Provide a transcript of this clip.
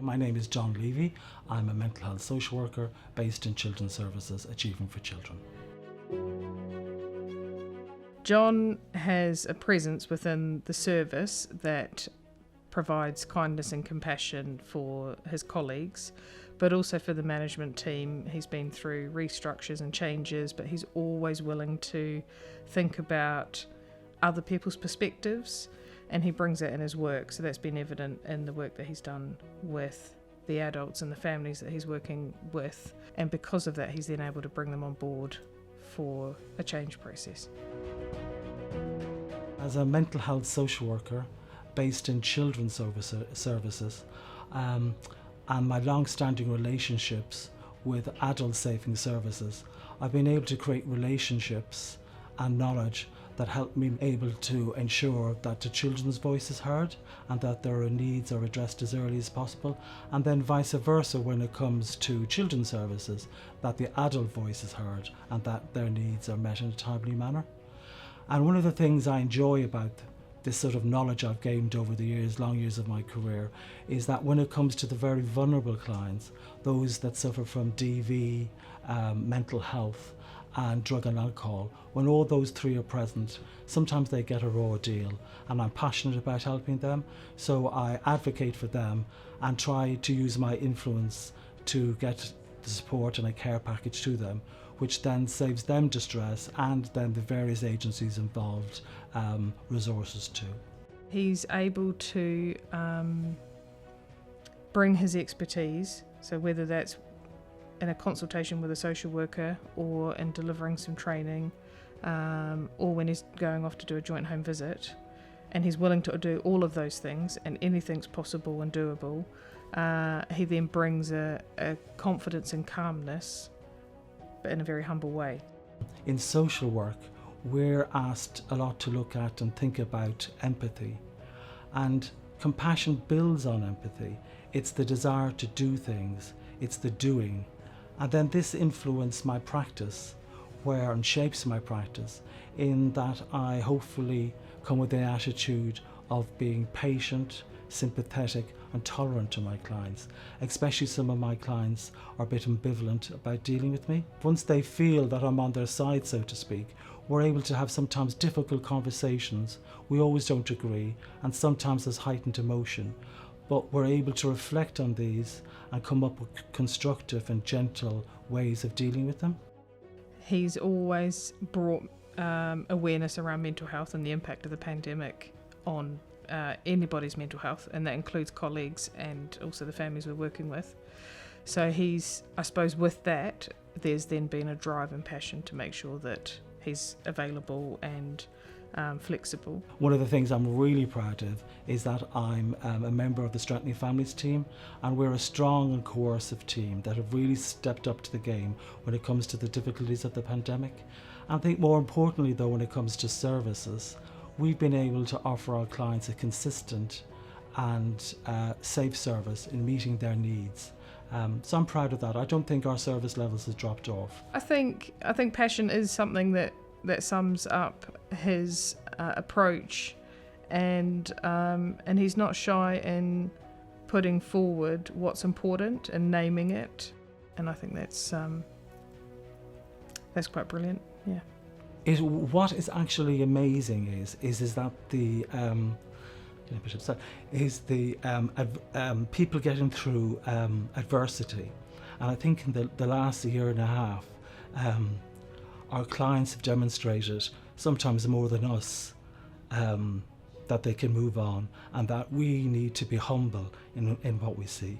My name is John Leavy. I'm a mental health social worker based in Children's Services Achieving for Children. John has a presence within the service that provides kindness and compassion for his colleagues, but also for the management team. He's been through restructures and changes, but he's always willing to think about other people's perspectives, and he brings that in his work. So that's been evident in the work that he's done with the adults and the families that he's working with, and because of that he's then able to bring them on board for a change process. As a mental health social worker based in Children's Services and my long-standing relationships with adult safing services, I've been able to create relationships and knowledge that help me able to ensure that the children's voice is heard and that their needs are addressed as early as possible, and then vice versa when it comes to children's services, that the adult voice is heard and that their needs are met in a timely manner. And one of the things I enjoy about this sort of knowledge I've gained over the years, long years of my career, is that when it comes to the very vulnerable clients, those that suffer from DV, mental health and drug and alcohol, when all those three are present, sometimes they get a raw deal, and I'm passionate about helping them, so I advocate for them and try to use my influence to get the support and a care package to them, which then saves them distress and then the various agencies involved resources too. He's able to bring his expertise, so whether that's in a consultation with a social worker or in delivering some training, or when he's going off to do a joint home visit, and he's willing to do all of those things and anything's possible and doable, he then brings a confidence and calmness, but in a very humble way. In social work, we're asked a lot to look at and think about empathy, and compassion builds on empathy. It's the desire to do things, it's the doing. And then this influenced my practice, and shapes my practice, in that I hopefully come with the attitude of being patient, sympathetic and tolerant to my clients. Especially some of my clients are a bit ambivalent about dealing with me. Once they feel that I'm on their side, so to speak, we're able to have sometimes difficult conversations. We always don't agree, and sometimes there's heightened emotion. But we're able to reflect on these and come up with constructive and gentle ways of dealing with them. He's always brought awareness around mental health and the impact of the pandemic on anybody's mental health, and that includes colleagues and also the families we're working with. So I suppose with that, there's then been a drive and passion to make sure that he's available and flexible. One of the things I'm really proud of is that I'm a member of the Strengthening Families team, and we're a strong and coercive team that have really stepped up to the game when it comes to the difficulties of the pandemic. And I think more importantly though, when it comes to services, we've been able to offer our clients a consistent and safe service in meeting their needs. So I'm proud of that. I don't think our service levels have dropped off. I think passion is something that sums up his approach, and he's not shy in putting forward what's important and naming it, and I think that's quite brilliant. Yeah. What is actually amazing is that the people getting through adversity, and I think in the last year and a half, our clients have demonstrated, sometimes more than us, that they can move on, and that we need to be humble in what we see.